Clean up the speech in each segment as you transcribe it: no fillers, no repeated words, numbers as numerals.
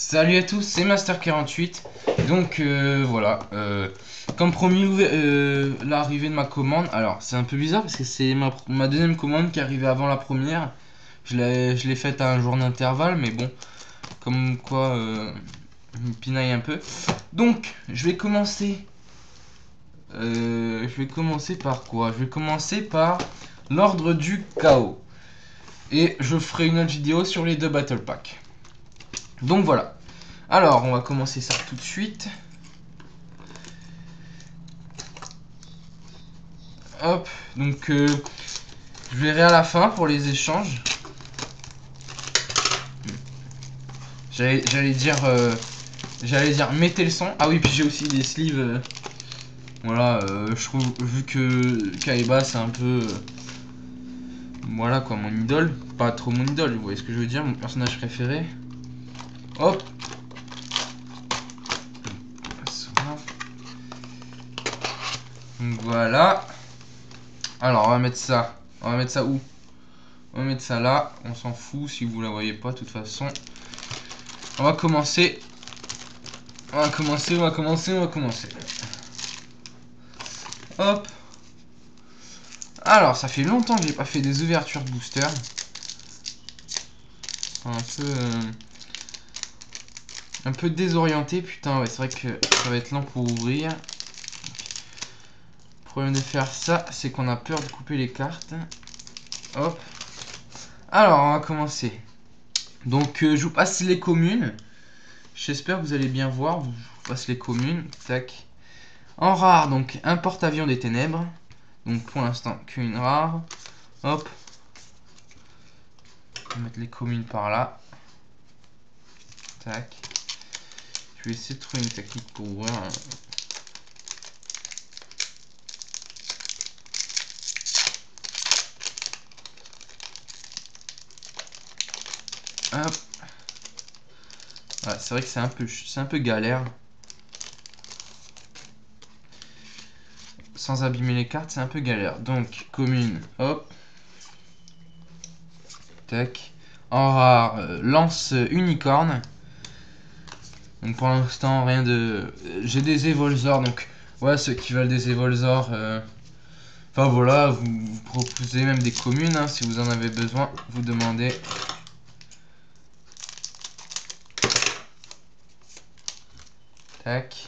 Salut à tous, c'est Master48. Donc voilà, comme promis, l'arrivée de ma commande. Alors c'est un peu bizarre parce que c'est ma deuxième commande qui est arrivée avant la première. Je l'ai faite à un jour d'intervalle, mais bon, comme quoi, je me pinaille un peu. Donc je vais commencer. Je vais commencer par quoi? Je vais commencer par l'ordre du chaos. Et je ferai une autre vidéo sur les deux Battle Packs. Donc voilà. Alors, on va commencer ça tout de suite. Hop, donc je verrai à la fin pour les échanges. J'allais dire mettez le son. Ah oui, puis j'ai aussi des sleeves. Voilà, je trouve, vu que Kaiba c'est un peu voilà quoi, mon idole. Pas trop mon idole, vous voyez ce que je veux dire, mon personnage préféré. Hop. Donc voilà. Alors on va mettre ça. On va mettre ça où? On va mettre ça là. On s'en fout si vous la voyez pas de toute façon. On va commencer. On va commencer. Hop. Alors, ça fait longtemps que j'ai pas fait des ouvertures de booster. Un peu désorienté. Putain, ouais, c'est vrai que ça va être lent pour ouvrir. Le problème de faire ça, c'est qu'on a peur de couper les cartes. Hop. Alors, on va commencer. Donc, je vous passe les communes. J'espère que vous allez bien voir. Je vous passe les communes. Tac. En rare, donc, un porte-avions des ténèbres. Donc, pour l'instant, qu'une rare. Hop. On va mettre les communes par là. Tac. Je vais essayer de trouver une technique pour ouvrir. Hop. Ouais, c'est vrai que c'est un peu galère. Sans abîmer les cartes, c'est un peu galère. Donc, commune, hop. Tac. En rare, lance unicorne. Donc pour l'instant, rien de... J'ai des Evolzor, donc... Ouais, ceux qui veulent des Evolzor... Enfin voilà, vous proposez même des communes, hein, si vous en avez besoin, vous demandez. Tac.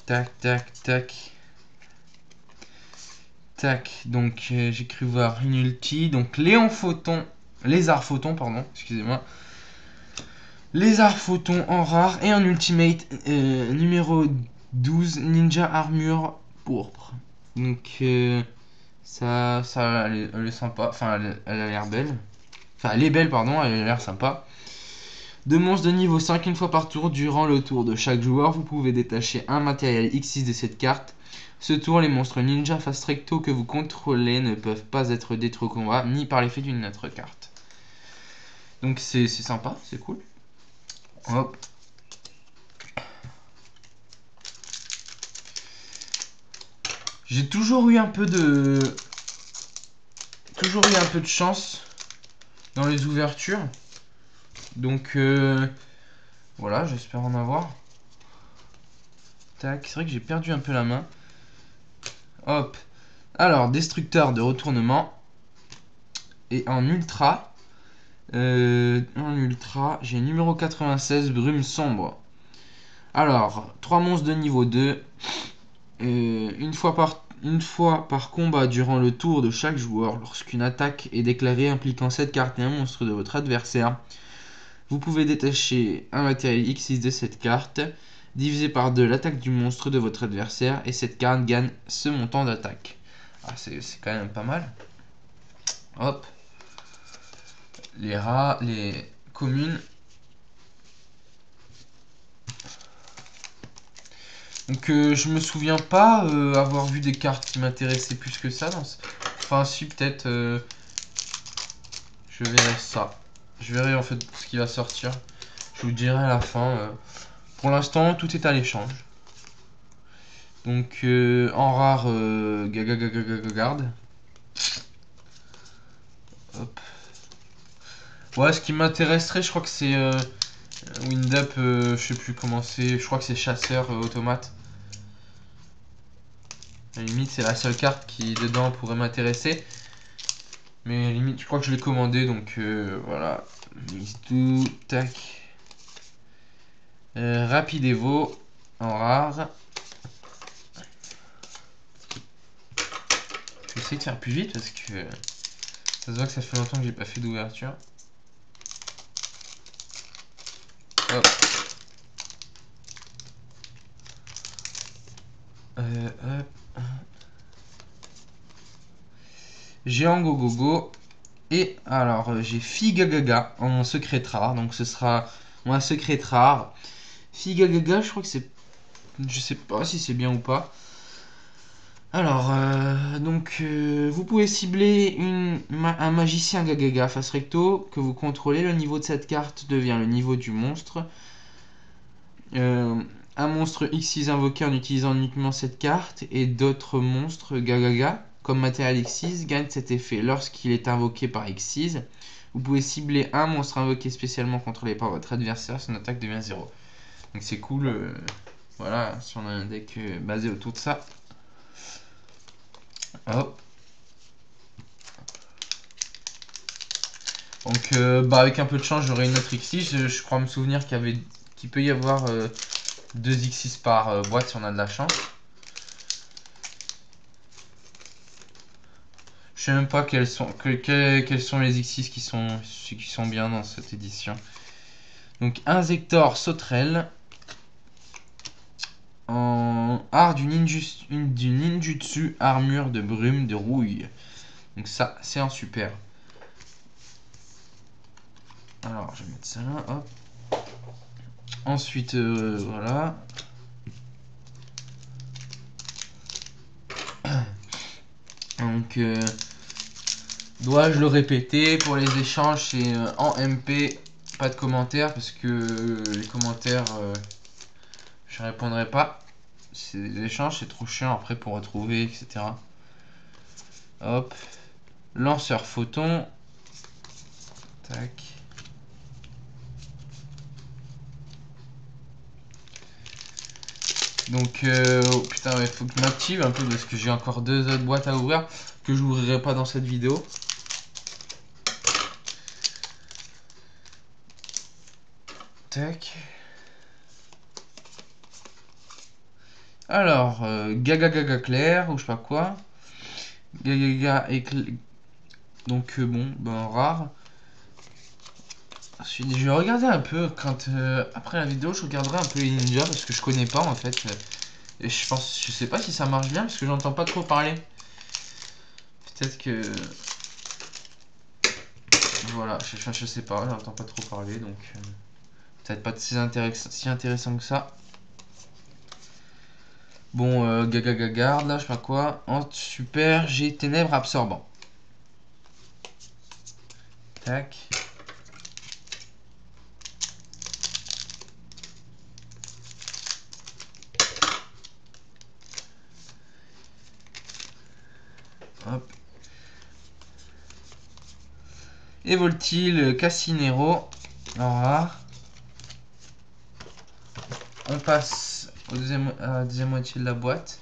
Tac, tac, tac. Tac, donc j'ai cru voir une ulti. Donc Léon Photon, Lézard Photon, pardon, excusez-moi. Lézard Photon en rare et en ultimate numéro 12, Ninja Armure pourpre. Donc ça elle est sympa, enfin elle a l'air belle. Enfin elle est belle pardon, elle a l'air sympa. Deux monstres de niveau 5 une fois par tour. Durant le tour de chaque joueur, vous pouvez détacher un matériel X6 de cette carte. Ce tour, les monstres ninja face recto que vous contrôlez ne peuvent pas être détruits au combat, ni par l'effet d'une autre carte. Donc c'est sympa, c'est cool. Hop. J'ai toujours eu un peu de... chance dans les ouvertures. Donc voilà, j'espère en avoir. Tac, c'est vrai que j'ai perdu un peu la main. Hop. Alors, destructeur de retournement. Et en ultra, j'ai numéro 96, brume sombre. Alors, 3 monstres de niveau 2. Une fois par combat durant le tour de chaque joueur, lorsqu'une attaque est déclarée impliquant cette carte et un monstre de votre adversaire, vous pouvez détacher un matériel X6 de cette carte, divisé par 2 l'attaque du monstre de votre adversaire, et cette carte gagne ce montant d'attaque. Ah, c'est quand même pas mal. Hop. Les rats, les communes. Donc je me souviens pas avoir vu des cartes qui m'intéressaient plus que ça. Enfin si peut-être je verrai ça. Je verrai en fait ce qui va sortir. Je vous dirai à la fin. Pour l'instant tout est à l'échange. Donc en rare garde. Hop. Ouais, ce qui m'intéresserait je crois que c'est Wind Up, je sais plus comment c'est. Je crois que c'est chasseur automate. À la limite, c'est la seule carte qui dedans pourrait m'intéresser. Mais à la limite, je crois que je l'ai commandé, donc voilà. Mise tout, tac. Rapide Evo en rare. Je vais essayer de faire plus vite parce que ça se voit que ça fait longtemps que j'ai pas fait d'ouverture. Hop. Hop. Géant Gogogo. Et alors, j'ai Figagaga en secret rare. Donc ce sera un secret rare. Figagaga, je crois que c'est... Je sais pas si c'est bien ou pas. Alors, vous pouvez cibler un magicien Gagaga face recto que vous contrôlez. Le niveau de cette carte devient le niveau du monstre. Un monstre X6 invoqué en utilisant uniquement cette carte et d'autres monstres Gagaga comme matériel X6 gagnent cet effet lorsqu'il est invoqué par X6. Vous pouvez cibler un monstre invoqué spécialement contrôlé par votre adversaire, son attaque devient 0. Donc c'est cool, voilà, si on a un deck basé autour de ça. Hop. Donc avec un peu de chance j'aurai une autre X6. Je crois me souvenir qu'il peut y avoir 2 X6 par boîte si on a de la chance. Je sais même pas quels sont les X6 qui sont bien dans cette édition. Donc Inzektor Sauterelle en art du ninjutsu, armure de brume de rouille. Donc ça c'est un super. Alors je vais mettre ça là, hop. Ensuite voilà. Donc dois-je le répéter, pour les échanges c'est en MP, pas de commentaires parce que les commentaires je répondrai pas. C'est des échanges, c'est trop chiant après pour retrouver, etc. Hop. Lanceur photon. Tac. Donc, oh putain, il faut que je m'active un peu parce que j'ai encore 2 autres boîtes à ouvrir que je n'ouvrirai pas dans cette vidéo. Tac. Alors, Gaga Gaga Clair ou je sais pas quoi. Gaga Gaga éclair. Donc, bon, ben rare. Je vais regarder un peu quand après la vidéo, je regarderai un peu les ninjas parce que je connais pas en fait. Et je sais pas si ça marche bien parce que j'entends pas trop parler. Peut-être que voilà, je sais pas, j'entends pas trop parler donc peut-être pas si intéressant que ça. Bon, Gaga Gagarde là, je sais pas quoi. En super, j'ai ténèbres absorbant. Tac. Hop. Et Voltil, Cassinero. En rare. On passe à la deuxième moitié de la boîte.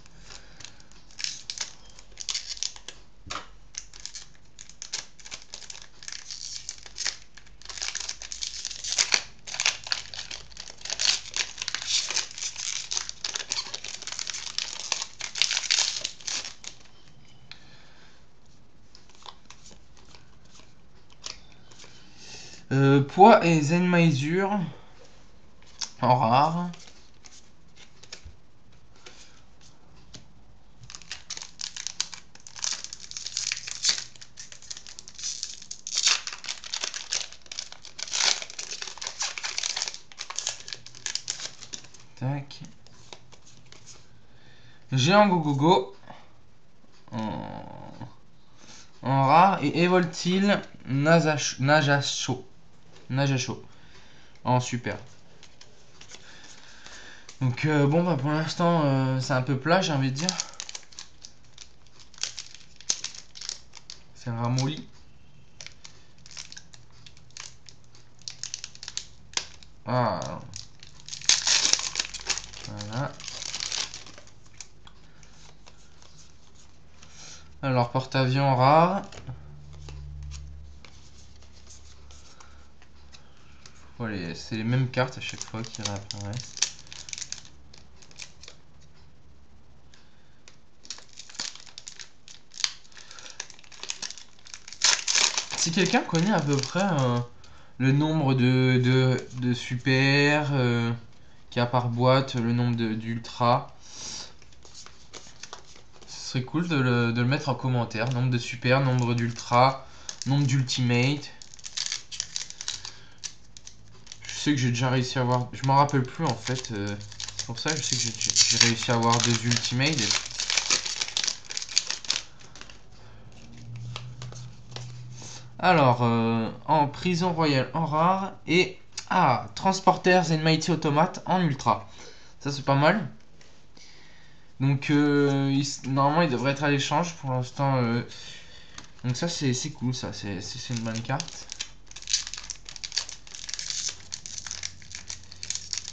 Poids et Zenmaisur. En rare. Tac. Géant Gogogo. En rare. Et Evoltil Najacho. En super. Donc bon bah pour l'instant c'est un peu plat j'ai envie de dire. C'est un ramolli. Ah. Voilà. Alors, porte-avions rare. Voilà, c'est les mêmes cartes à chaque fois qui réapparaissent. Si quelqu'un connaît à peu près le nombre de super qu'il y a par boîte, le nombre d'ultra, ce serait cool de le mettre en commentaire. Nombre de super, nombre d'ultra, nombre d'ultimate. Je sais que j'ai déjà réussi à avoir... Je m'en rappelle plus en fait. C'est pour ça que je sais que j'ai réussi à avoir 2 ultimates. Alors, en prison royale en rare et Transporters and Mighty Automate en ultra. Ça c'est pas mal. Donc normalement il devrait être à l'échange pour l'instant. Donc ça c'est cool, ça c'est une bonne carte.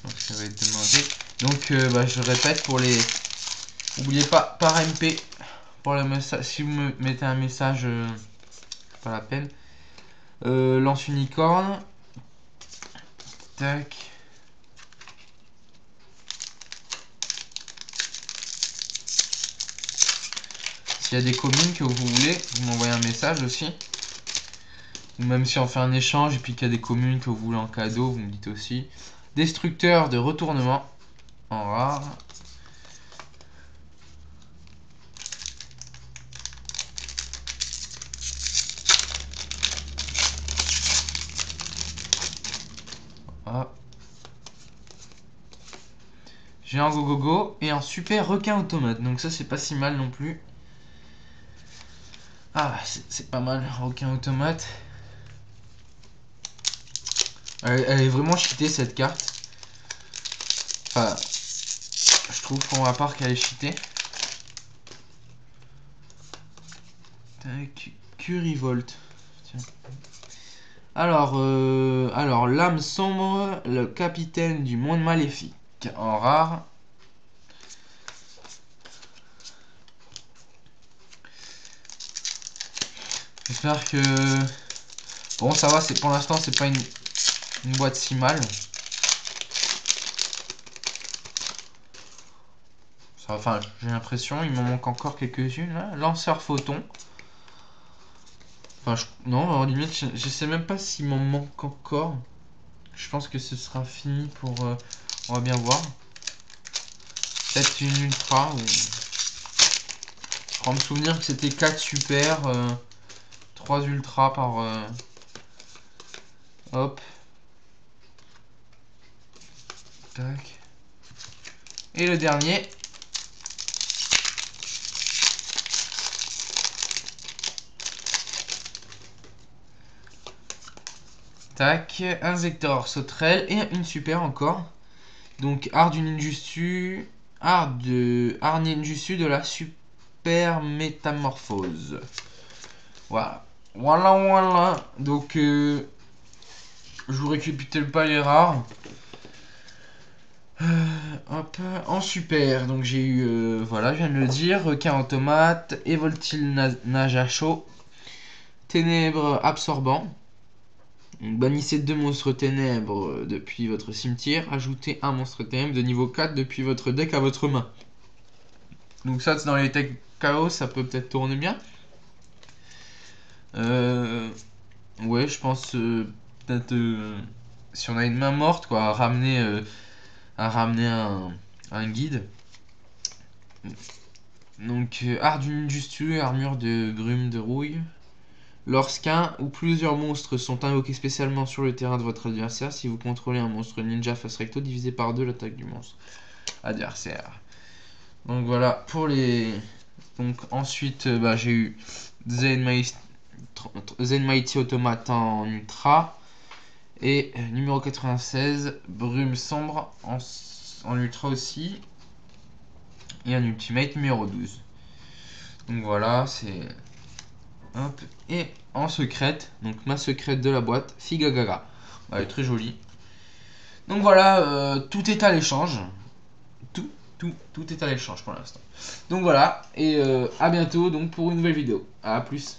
Donc ça va être demandé. Donc je répète pour les... N'oubliez pas par MP pour le message. Si vous me mettez un message, pas la peine. Lance unicorne. Tac. S'il y a des communes que vous voulez, vous m'envoyez un message aussi. Ou même si on fait un échange et puis qu'il y a des communes que vous voulez en cadeau, vous me dites aussi. Destructeur de retournement en rare. Ah. J'ai un go et un super requin automate. Donc ça c'est pas si mal non plus. Ah c'est pas mal, requin automate. Elle est vraiment cheatée cette carte. Enfin, je trouve pour ma part qu'elle est cheatée. Tac, Curryvolt. Tiens. Alors l'âme sombre, le capitaine du monde maléfique en rare. J'espère que... Bon ça va, pour l'instant c'est pas une boîte si mal. Enfin j'ai l'impression, il m'en manque encore quelques-unes là. Lanceur photon. Enfin non, limite je sais même pas s'il m'en manque encore. Je pense que ce sera fini pour... on va bien voir. Peut-être une ultra. Je crois me souvenir que c'était 4 super, 3 ultras par... hop. Tac. Et le dernier. Tac. Un Zector sauterelle et une super encore. Donc art du ninjutsu. Art ninjutsu de la super métamorphose. Voilà. Voilà. Donc je vous récapitule pas les rares. Hop, en super, donc j'ai eu, voilà, je viens de le dire, requin automate, Evoltil nage à chaud, ténèbres absorbant. Donc, bannissez 2 monstres ténèbres depuis votre cimetière, ajoutez un monstre ténèbres de niveau 4 depuis votre deck à votre main. Donc ça, c'est dans les decks chaos, ça peut peut-être tourner bien. Ouais, je pense peut-être si on a une main morte, quoi, à ramener un guide. Donc, art du ninjutsu, armure de brume de rouille. Lorsqu'un ou plusieurs monstres sont invoqués spécialement sur le terrain de votre adversaire, si vous contrôlez un monstre ninja face recto, divisé par 2 l'attaque du monstre adversaire. Donc voilà, pour les... Donc ensuite, j'ai eu Zen Mighty Automate en ultra. Et numéro 96, Brume Sombre en ultra aussi. Et un ultimate numéro 12. Donc voilà, c'est... Hop. Et en secrète, donc ma secrète de la boîte, Figagaga. Elle est très jolie. Donc voilà, tout est à l'échange. Tout est à l'échange pour l'instant. Donc voilà, et à bientôt donc pour une nouvelle vidéo. À plus.